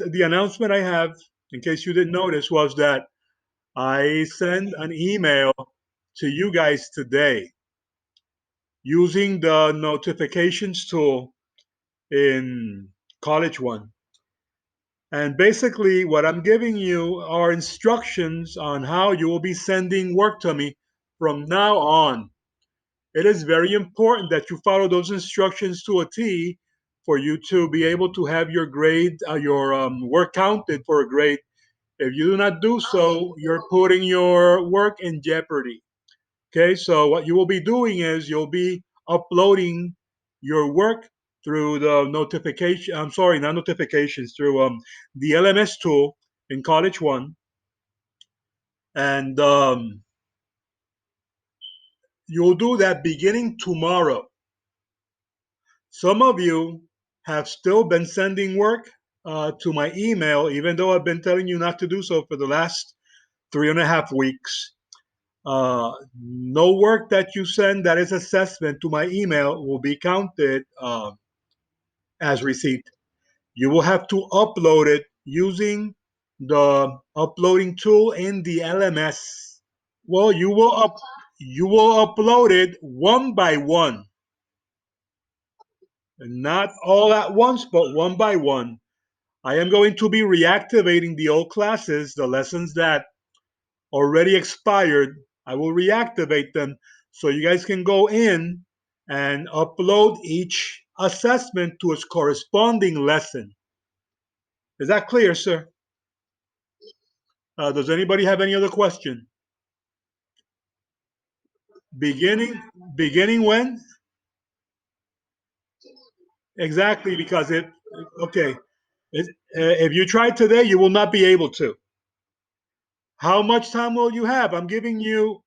the announcement I have, in case you didn't notice, was that I sent an email to you guys today using the notifications tool in College One. And basically, what I'm giving you are instructions on how you will be sending work to me from now on. It is very important that you follow those instructions to a T for you to be able to have your grade, your work counted for a grade. If you do not do so, you're putting your work in jeopardy. Okay, so what you will be doing is you'll be uploading your work through the notification. I'm sorry, not notifications, through the LMS tool in College One, and you'll do that beginning tomorrow. Some of you have still been sending work to my email, even though I've been telling you not to do so for the last 3.5 weeks. No work that you send that is assessment to my email will be counted as received. You will have to upload it using the uploading tool in the LMS. Well, you will upload it one by one, not all at once, but one by one. I am going to be reactivating the old classes, the lessons that already expired. I will reactivate them so you guys can go in and upload each assessment to its corresponding lesson. Is that clear, sir? Does anybody have any other question? Beginning, beginning when? Exactly, because okay, if you try today, you will not be able to. How much time will you have? I'm giving you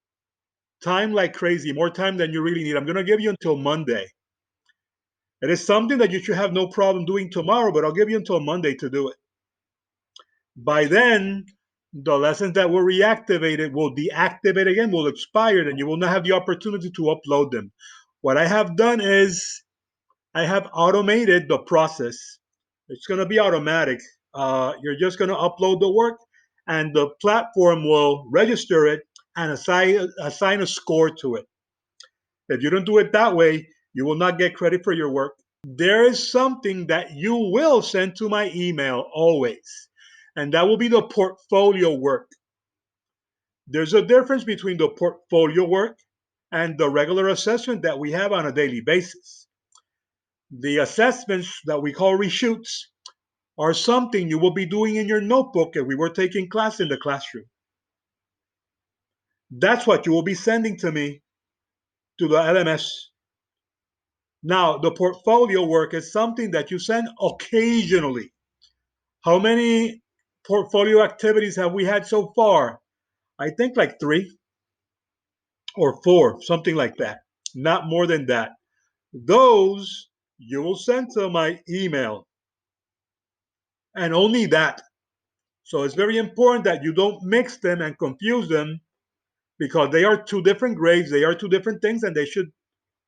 time like crazy, more time than you really need. I'm going to give you until Monday. It is something that you should have no problem doing tomorrow, but I'll give you until Monday to do it. By then, the lessons that were reactivated will deactivate again, will expire, and you will not have the opportunity to upload them. What I have done is I have automated the process. It's going to be automatic. You're just going to upload the work, and the platform will register it and assign a score to it. If you don't do it that way, you will not get credit for your work. There is something that you will send to my email always, and that will be the portfolio work. There's a difference between the portfolio work and the regular assessment that we have on a daily basis. The assessments that we call reshoots are something you will be doing in your notebook if we were taking class in the classroom. That's what you will be sending to me to the LMS. Now, the portfolio work is something that you send occasionally. How many portfolio activities have we had so far? I think like 3 or 4, something like that. Not more than that. Those you will send to my email, and only that. So it's very important that you don't mix them and confuse them, because they are two different grades, they are two different things, and they should,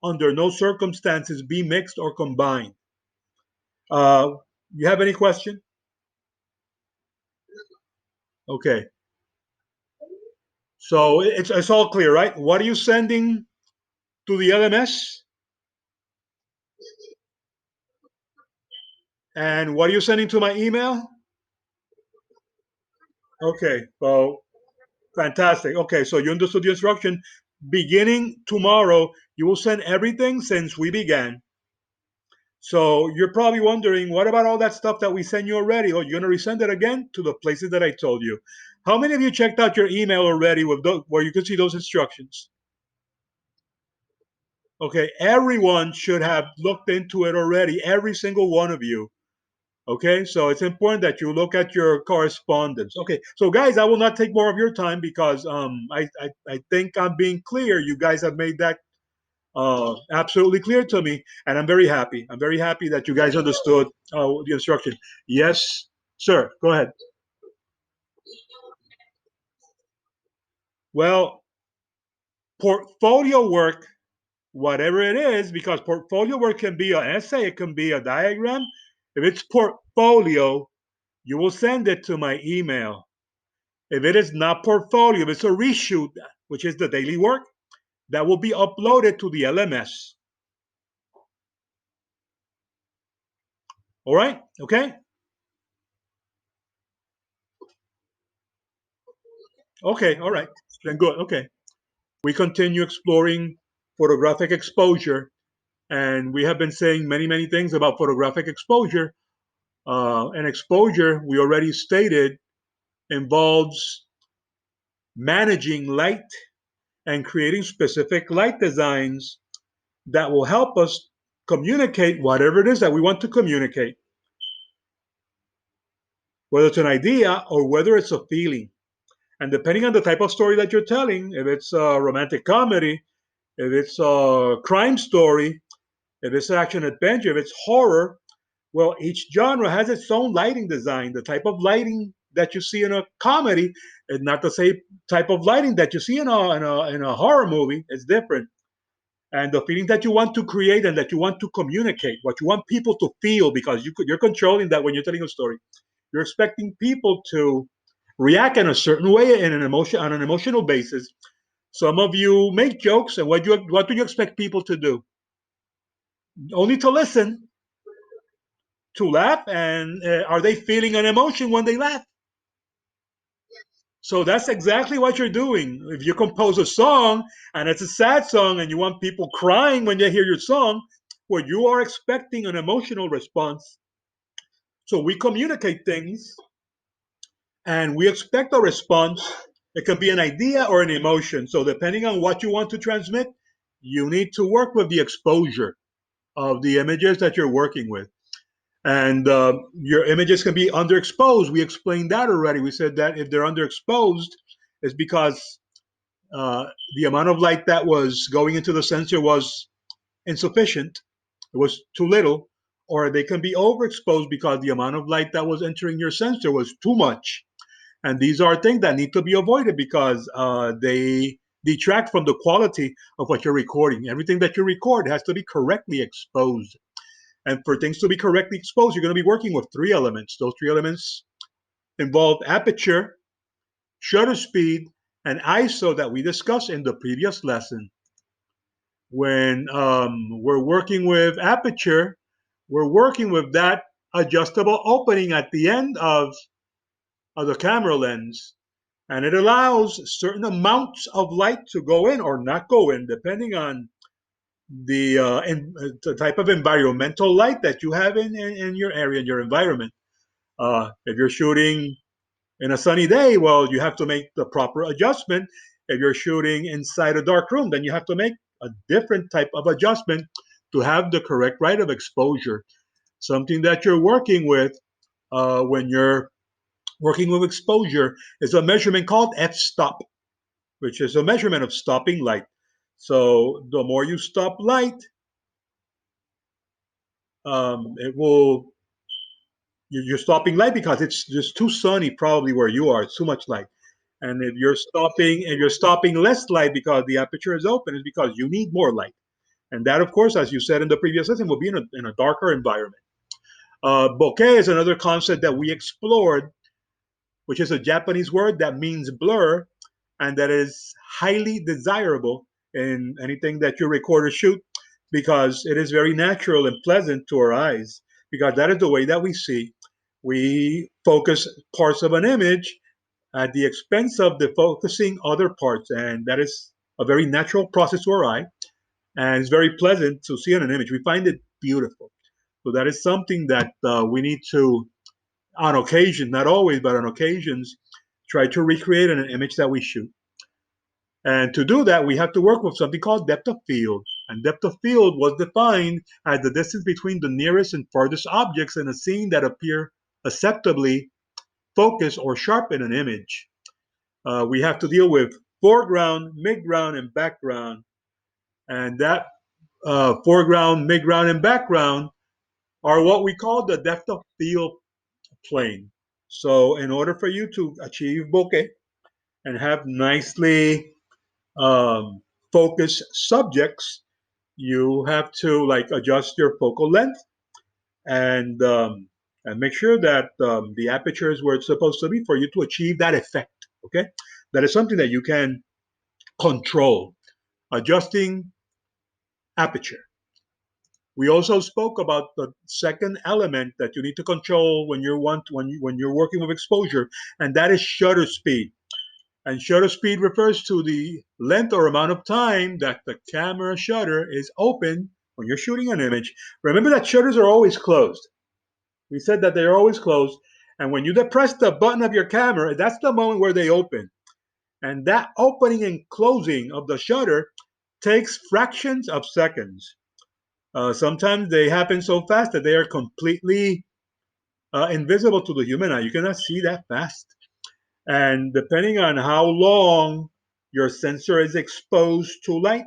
under no circumstances, be mixed or combined. Uh, you have any question? Okay. So it's all clear, right? What are you sending to the LMS? And what are you sending to my email? Okay, well, fantastic. Okay, so you understood the instruction. Beginning tomorrow, you will send everything since we began. So you're probably wondering, what about all that stuff that we sent you already? Oh, you're going to resend it again to the places that I told you. How many of you checked out your email already with where you could see those instructions? Okay, everyone should have looked into it already, every single one of you. Okay, so it's important that you look at your correspondence. Okay, so guys, I will not take more of your time because I think I'm being clear. You guys have made that absolutely clear to me, and I'm very happy. I'm very happy that you guys understood the instruction. Yes, sir. Go ahead. Well, portfolio work, whatever it is, because portfolio work can be an essay, it can be a diagram. If it's portfolio, You will send it to my email. If it is not portfolio, if it's a reshoot, which is the daily work, that will be uploaded to the LMS. All right? Okay? Okay, all right. Then good. Okay. We continue exploring photographic exposure, and we have been saying many, many things about photographic exposure. And exposure, we already stated, involves managing light and creating specific light designs that will help us communicate whatever it is that we want to communicate, whether it's an idea or whether it's a feeling. And depending on the type of story that you're telling, if it's a romantic comedy, if it's a crime story, if it's action adventure, if it's horror, well, each genre has its own lighting design. The type of lighting that you see in a comedy is not the same type of lighting that you see in a horror movie. It's different. And the feeling that you want to create and that you want to communicate, what you want people to feel, because you're controlling that when you're telling a story. You're expecting people to react in a certain way in an emotion on an emotional basis. Some of you make jokes, and what do you expect people to do? Only to listen, to laugh, and are they feeling an emotion when they laugh? So that's exactly what you're doing. If you compose a song and it's a sad song and you want people crying when they hear your song, well, you are expecting an emotional response. So we communicate things and we expect a response. It can be an idea or an emotion. So depending on what you want to transmit, you need to work with the exposure of the images that you're working with. And your images can be underexposed. We explained that already. We said that if they're underexposed, it's because uh, the amount of light that was going into the sensor was insufficient. It was too little. Or they can be overexposed because the amount of light that was entering your sensor was too much. And these are things that need to be avoided because they detract from the quality of what you're recording. Everything that you record has to be correctly exposed. And for things to be correctly exposed, you're going to be working with three elements. Those three elements involve aperture, shutter speed, and ISO that we discussed in the previous lesson. When we're working with aperture, we're working with that adjustable opening at the end of the camera lens. And it allows certain amounts of light to go in or not go in, depending on the type of environmental light that you have in your area, in your environment. If you're shooting in a sunny day, well, you have to make the proper adjustment. If you're shooting inside a dark room, then you have to make a different type of adjustment to have the correct rate of exposure. Something that you're working with when you're working with exposure is a measurement called f-stop, which is a measurement of stopping light. So the more you stop light, it will you're stopping light because it's just too sunny probably where you are. It's too much light. And if you're stopping less light because the aperture is open, it's because you need more light. And that, of course, as you said in the previous lesson, will be in a darker environment. Bokeh is another concept that we explored, which is a Japanese word that means blur, and that is highly desirable in anything that you record or shoot because it is very natural and pleasant to our eyes because that is the way that we see. We focus parts of an image at the expense of the focusing other parts, and that is a very natural process to our eye, and it's very pleasant to see in an image. We find it beautiful. So that is something that we need to, on occasion, not always, but on occasions, try to recreate in an image that we shoot. And to do that, we have to work with something called depth of field. And depth of field was defined as the distance between the nearest and farthest objects in a scene that appear acceptably focused or sharp in an image. We have to deal with foreground, midground, and background. And that foreground, midground, and background are what we call the depth of field plane. So in order for you to achieve bokeh and have nicely um, focused subjects, you have to like adjust your focal length and and make sure that the aperture is where it's supposed to be for you to achieve that effect. Okay, that is something that you can control, adjusting aperture. We also spoke about the second element that you need to control when you're working with exposure, and that is shutter speed. And shutter speed refers to the length or amount of time that the camera shutter is open when you're shooting an image. Remember that shutters are always closed. We said that they're always closed. And when you depress the button of your camera, that's the moment where they open. And that opening and closing of the shutter takes fractions of seconds. Sometimes they happen so fast that they are completely invisible to the human eye. You cannot see that fast. And depending on how long your sensor is exposed to light,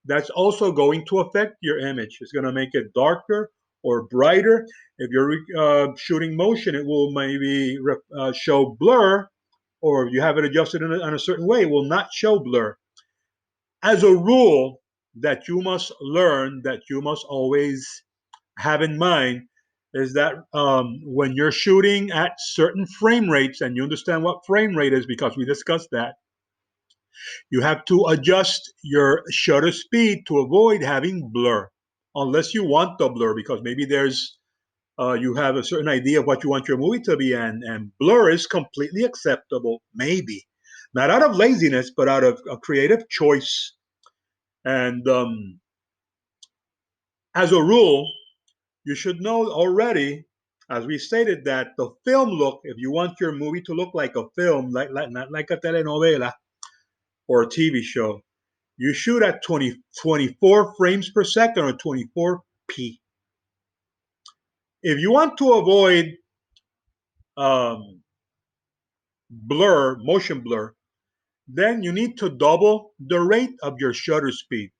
that's also going to affect your image. It's going to make it darker or brighter. If you're shooting motion, it will maybe show blur, or if you have it adjusted in a certain way, it will not show blur. As a rule that you must learn, that you must always have in mind, is that when you're shooting at certain frame rates, and you understand what frame rate is because we discussed that, you have to adjust your shutter speed to avoid having blur, unless you want the blur, because maybe there's you have a certain idea of what you want your movie to be, and blur is completely acceptable, maybe not out of laziness, but out of a creative choice. And as a rule, you should know already, as we stated, that the film look, if you want your movie to look like a film, not like a telenovela or a TV show, you shoot at 24 frames per second or 24p. If you want to avoid um, blur, motion blur, then you need to double the rate of your shutter speed.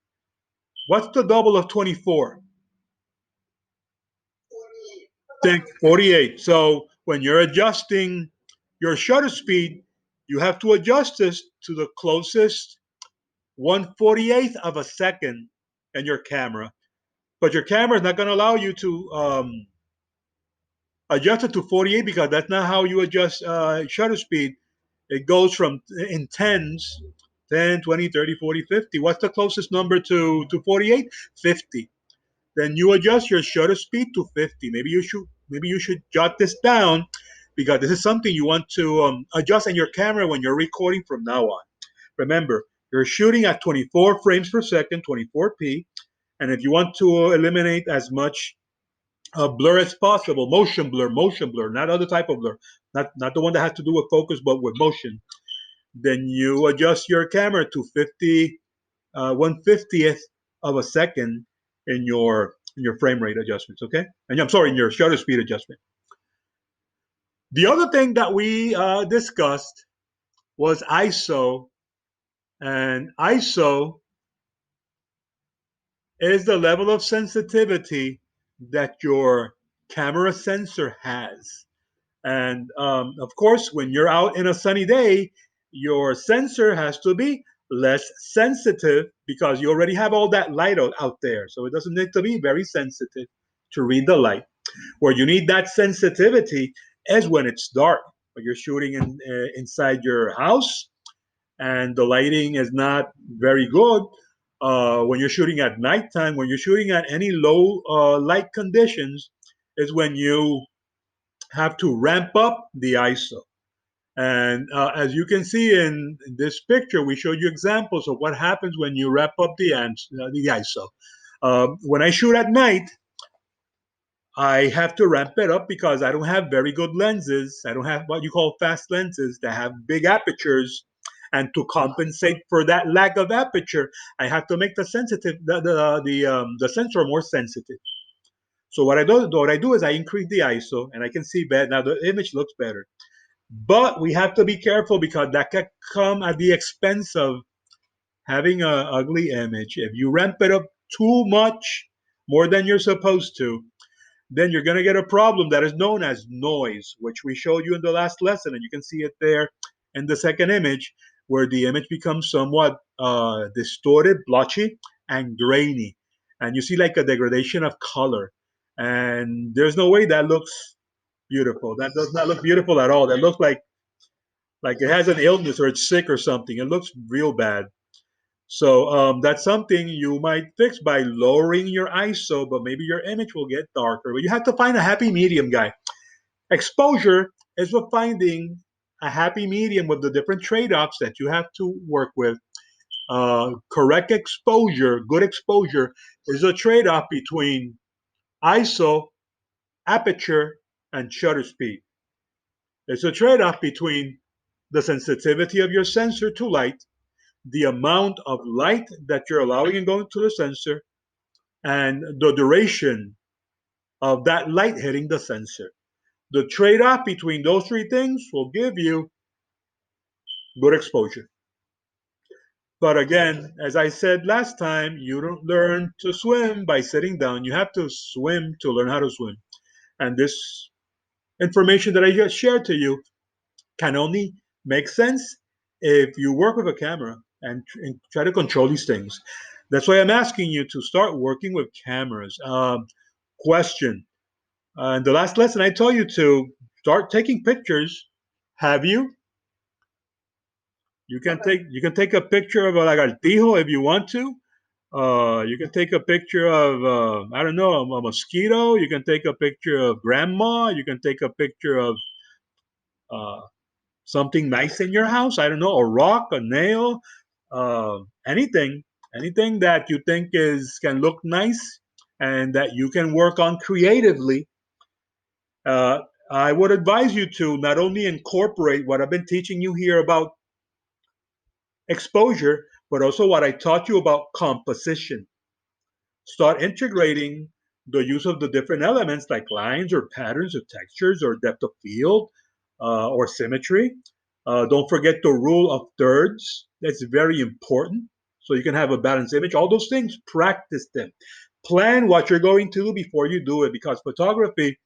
What's the double of 24? Think 48. So when you're adjusting your shutter speed, you have to adjust this to the closest 1/48th of a second in your camera. But your camera is not going to allow you to adjust it to 48, because that's not how you adjust shutter speed. It goes from in tens, 10, 20, 30, 40, 50. What's the closest number to 48? 50. Then you adjust your shutter speed to 50. Maybe you should jot this down, because this is something you want to adjust in your camera when you're recording from now on. Remember, you're shooting at 24 frames per second, 24p, and if you want to eliminate as much blur as possible, motion blur, not other type of blur, not the one that has to do with focus, but with motion, then you adjust your camera to 50, 1/50th of a second in your frame rate adjustments, okay? And I'm sorry, in your shutter speed adjustment. The other thing that we discussed was ISO, and ISO is the level of sensitivity that your camera sensor has. And of course, when you're out in a sunny day, your sensor has to be less sensitive, because you already have all that light out there. So it doesn't need to be very sensitive to read the light. Where you need that sensitivity is when it's dark, when you're shooting inside your house and the lighting is not very good. When you're shooting at nighttime, when you're shooting at any low light conditions, is when you have to ramp up the ISO. And as you can see in this picture, we showed you examples of what happens when you ramp up the ISO. When I shoot at night, I have to ramp it up because I don't have very good lenses. I don't have what you call fast lenses that have big apertures. And to compensate for that lack of aperture, I have to make the sensor more sensitive. So what I do is I increase the ISO, and I can see better. Now the image looks better. But we have to be careful, because that can come at the expense of having an ugly image. If you ramp it up too much, more than you're supposed to, then you're going to get a problem that is known as noise, which we showed you in the last lesson. And you can see it there in the second image, where the image becomes somewhat distorted, blotchy, and grainy. And you see like a degradation of color. And there's no way that looks Beautiful. That does not look beautiful at all. That looks like it has an illness or it's sick or something. It looks real bad. So that's something you might fix by lowering your ISO, but maybe your image will get darker. But you have to find a happy medium, guy. Exposure is with finding a happy medium with the different trade-offs that you have to work with. Correct exposure, good exposure, is a trade-off between ISO, aperture, and shutter speed. It's a trade-off between the sensitivity of your sensor to light, the amount of light that you're allowing and going to the sensor, and the duration of that light hitting the sensor. The trade-off between those three things will give you good exposure. But again, as I said last time, you don't learn to swim by sitting down. You have to swim to learn how to swim. And this information that I just shared to you can only make sense if you work with a camera and try to control these things. That's why I'm asking you to start working with cameras. Question. In the last lesson, I told you to start taking pictures. Have you? You can take a picture of a lagartijo if you want to. You can take a picture of I don't know, a mosquito. You can take a picture of grandma. You can take a picture of uh, something nice in your house. I don't know, a rock, a nail, anything, anything that you think is can look nice and that you can work on creatively. Uh, I would advise you to not only incorporate what I've been teaching you here about exposure, but also what I taught you about composition. Start integrating the use of the different elements like lines or patterns or textures or depth of field or symmetry. Don't forget the rule of thirds. That's very important. So you can have a balanced image. All those things, practice them. Plan what you're going to do before you do it because photography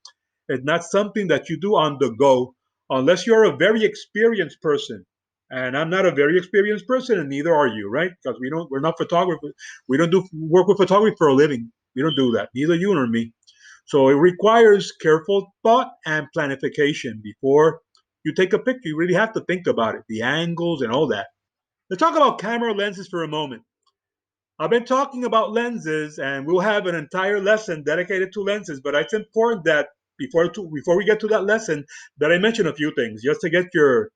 is not something that you do on the go unless you're a very experienced person. And I'm not a very experienced person, and neither are you, right? Because we're not photographers. We don't do work with photography for a living. We don't do that. Neither you nor me. So it requires careful thought and planification before you take a picture. You really have to think about it, the angles and all that. Let's talk about camera lenses for a moment. I've been talking about lenses, and we'll have an entire lesson dedicated to lenses. But it's important that before we get to that lesson, that I mention a few things just to get your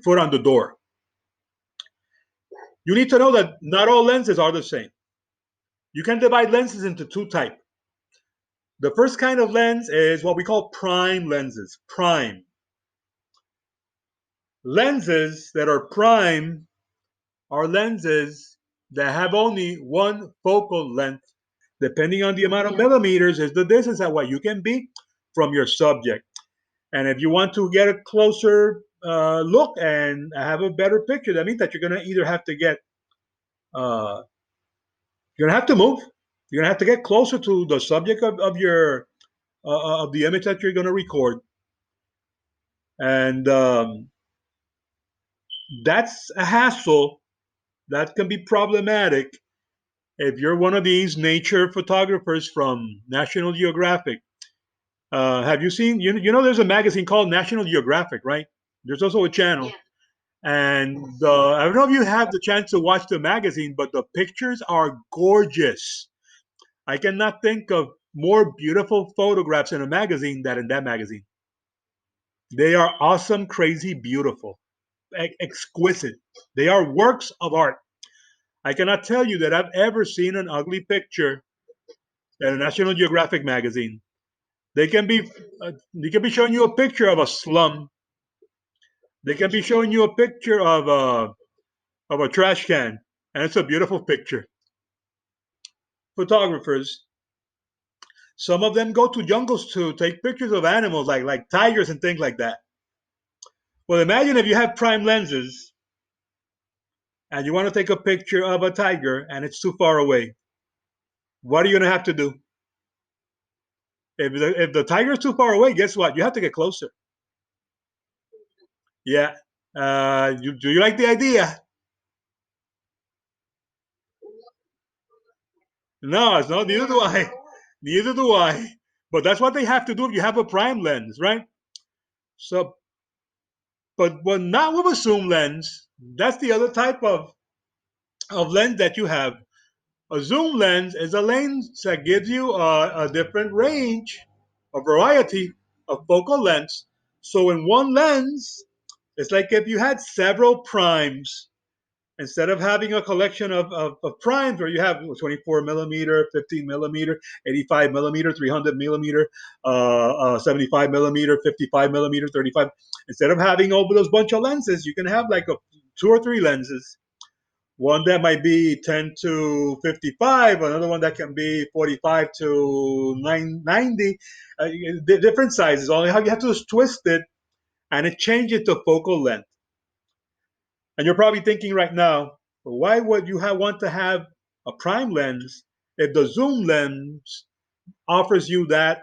foot on the door. You need to know that not all lenses are the same. You can divide lenses into two types. The first kind of lens is what we call prime lenses. Prime lenses that are prime are lenses that have only one focal length. Depending on the amount of millimeters, is the distance at what you can be from your subject. And if you want to get a closer look and have a better picture, that means that you're going to either have to get uh, you're going to have to move. You're going to have to get closer to the subject of your of the image that you're going to record, and that's a hassle. That can be problematic if you're one of these nature photographers from National Geographic. Have you seen? You know, there's a magazine called National Geographic, right? There's also a channel, and I don't know if you have the chance to watch the magazine, but the pictures are gorgeous. I cannot think of more beautiful photographs in a magazine than in that magazine. They are awesome, crazy, beautiful, exquisite. They are works of art. I cannot tell you that I've ever seen an ugly picture in a National Geographic magazine. They can be showing you a picture of a slum. They can be showing you a picture of a trash can, and it's a beautiful picture. Photographers, some of them go to jungles to take pictures of animals like tigers and things like that. Well, imagine if you have prime lenses and you want to take a picture of a tiger and it's too far away. What are you going to have to do? If the tiger is too far away, guess what? You have to get closer. Yeah. Do you like the idea? No, it's not. Neither do I. Neither do I. But that's what they have to do if you have a prime lens, right? So, but not with a zoom lens. That's the other type of lens that you have. A zoom lens is a lens that gives you a different range, a variety of focal lengths. So in one lens, it's like if you had several primes. Instead of having a collection of primes where you have 24 millimeter, 15 millimeter, 85 millimeter, 300 millimeter, 75 millimeter, 55 millimeter, 35. Instead of having over those bunch of lenses, you can have like two or three lenses. One that might be 10 to 55, another one that can be 45 to 90, different sizes. All you have to do is twist it and it changes the focal length. And you're probably thinking right now, why would you want to have a prime lens if the zoom lens offers you that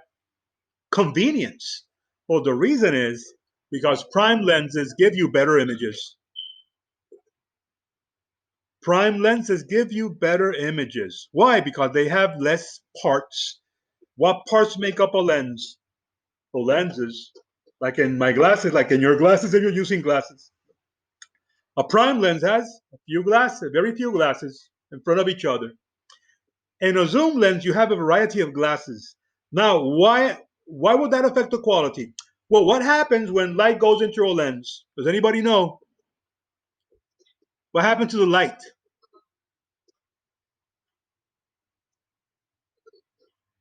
convenience? Well, the reason is because prime lenses give you better images. Prime lenses give you better images. Why? Because they have less parts. What parts make up a lens? The lenses. Like in my glasses, like in your glasses, if you're using glasses. A prime lens has a few glasses, very few glasses in front of each other. In a zoom lens, you have a variety of glasses. Now, why would that affect the quality? Well, what happens when light goes into a lens? Does anybody know? What happens to the light?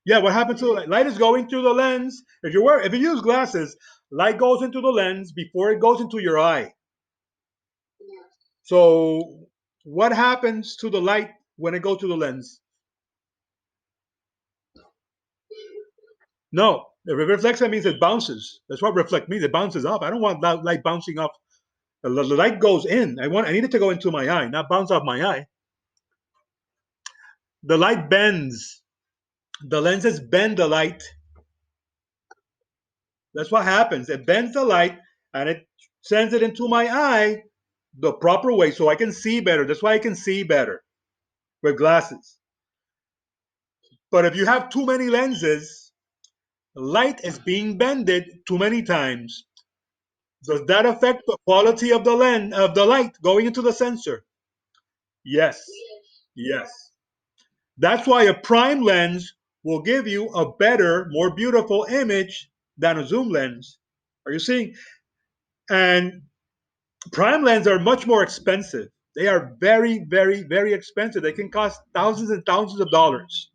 Yeah, what happens to the light? Light is going through the lens. If you use glasses, light goes into the lens before it goes into your eye. So, what happens to the light when it goes to the lens? No, if it reflects, that means it bounces. That's what reflect means. It bounces off. I don't want that light bouncing off. The light goes in. I need it to go into my eye, not bounce off my eye. The light bends. The lenses bend the light. That's what happens. It bends the light and it sends it into my eye the proper way so I can see better. That's why I can see better with glasses. But if you have too many lenses, light is being bended too many times. Does that affect the quality of the lens of the light going into the sensor? Yes. Yes. That's why a prime lens will give you a better, more beautiful image than a zoom lens. Are you seeing? And prime lenses are much more expensive. They are very, very, very expensive. They can cost thousands and thousands of dollars.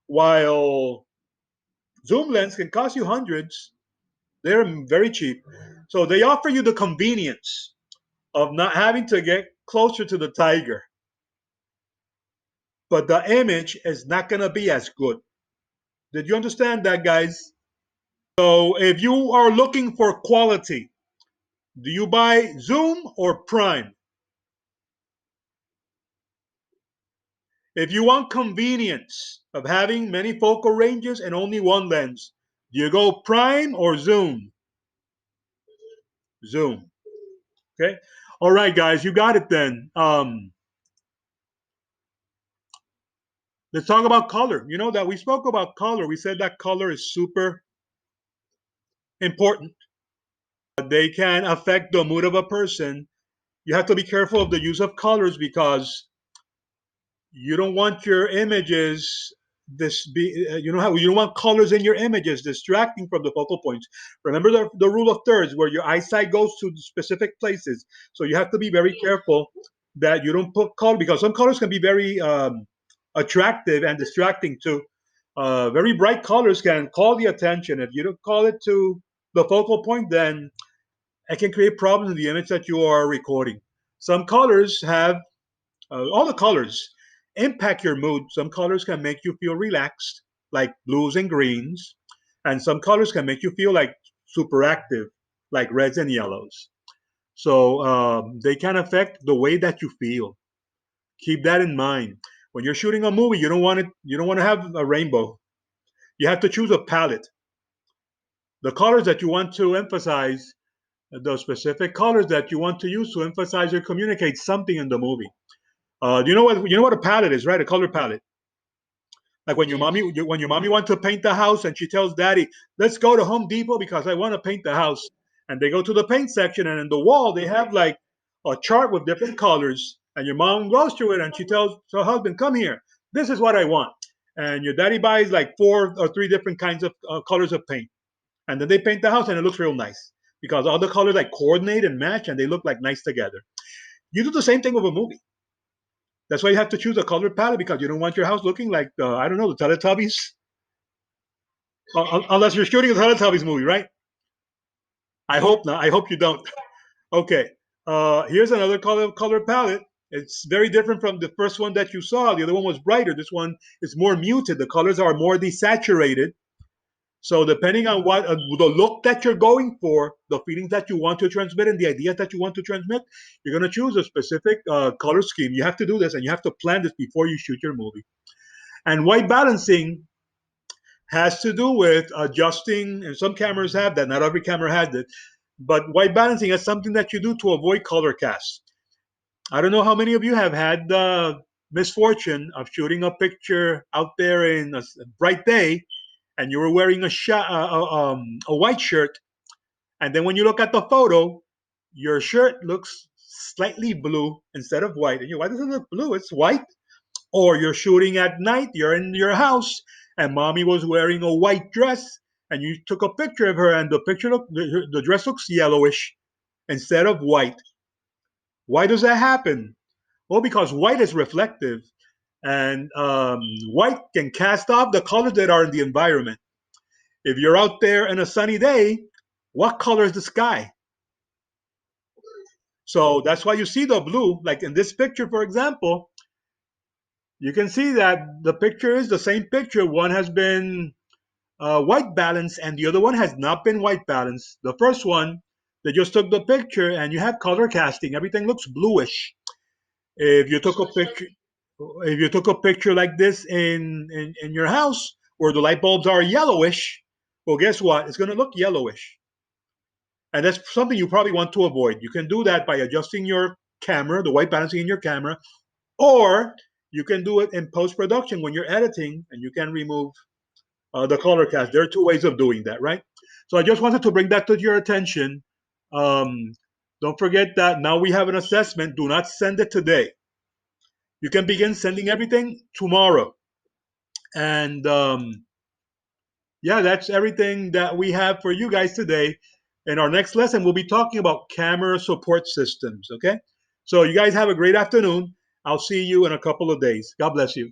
While zoom lens can cost you hundreds, they're very cheap. So they offer you the convenience of not having to get closer to the tiger. But the image is not going to be as good. Did you understand that, guys? So if you are looking for quality, do you buy zoom or prime? If you want convenience of having many focal ranges and only one lens, do you go prime or zoom? Zoom. Okay. All right, guys, you got it then. Let's talk about color. You know that we spoke about color. We said that color is super important. They can affect the mood of a person. You have to be careful of the use of colors because you don't want your images you don't want colors in your images distracting from the focal points. Remember the rule of thirds where your eyesight goes to specific places, so you have to be very careful that you don't put color because some colors can be very attractive and distracting too. Very bright colors can call the attention. If you don't call it to the focal point, then it can create problems in the image that you are recording. Some colors have all the colors impact your mood. Some colors can make you feel relaxed, like blues and greens, and some colors can make you feel like super active, like reds and yellows. So they can affect the way that you feel. Keep that in mind. When you're shooting a movie, you don't want it. You don't want to have a rainbow. You have to choose a palette. The colors that you want to emphasize, the specific colors that you want to use to emphasize or communicate something in the movie. You know what a palette is, right? A color palette. Like when your mommy wants to paint the house and she tells daddy, let's go to Home Depot because I want to paint the house. And they go to the paint section and in the wall they have like a chart with different colors. And your mom goes through it and she tells her husband, come here. This is what I want. And your daddy buys like 4 or 3 different kinds of colors of paint. And then they paint the house and it looks real nice because all the colors like coordinate and match and they look like nice together. You do the same thing with a movie. That's why you have to choose a color palette because you don't want your house looking like I don't know, the Teletubbies. Unless you're shooting a Teletubbies movie, right? I hope not. I hope you don't. Okay. Here's another color palette. It's very different from the first one that you saw. The other one was brighter. This one is more muted. The colors are more desaturated. So depending on what the look that you're going for, the feelings that you want to transmit, and the ideas that you want to transmit, you're going to choose a specific color scheme. You have to do this, and you have to plan this before you shoot your movie. And white balancing has to do with adjusting, and some cameras have that. Not every camera has it, but white balancing is something that you do to avoid color cast. I don't know how many of you have had the misfortune of shooting a picture out there in a bright day, and you were wearing a white shirt, and then when you look at the photo, your shirt looks slightly blue instead of white. And you, why does it look blue? It's white. Or you're shooting at night, you're in your house, and mommy was wearing a white dress, and you took a picture of her, and the dress looks yellowish instead of white. Why does that happen? Well, because white is reflective, and white can cast off the colors that are in the environment. If you're out there in a sunny day, what color is the sky? So that's why you see the blue. Like in this picture, for example, you can see that the picture is the same picture. One has been white balance and the other one has not been white balance. The first one, they just took the picture and you have color casting. Everything looks bluish. If you took a picture, if you took a picture like this in your house where the light bulbs are yellowish, well, guess what? It's going to look yellowish. And that's something you probably want to avoid. You can do that by adjusting your camera, the white balancing in your camera, or you can do it in post production when you're editing and you can remove the color cast. There are 2 ways of doing that, right? So I just wanted to bring that to your attention. Um, don't forget that now we have an assessment. Do not send it today. You can begin sending everything tomorrow. And yeah, that's everything that we have for you guys today. In our next lesson, we'll be talking about camera support systems. Okay? So you guys have a great afternoon. I'll see you in a couple of days. God bless you.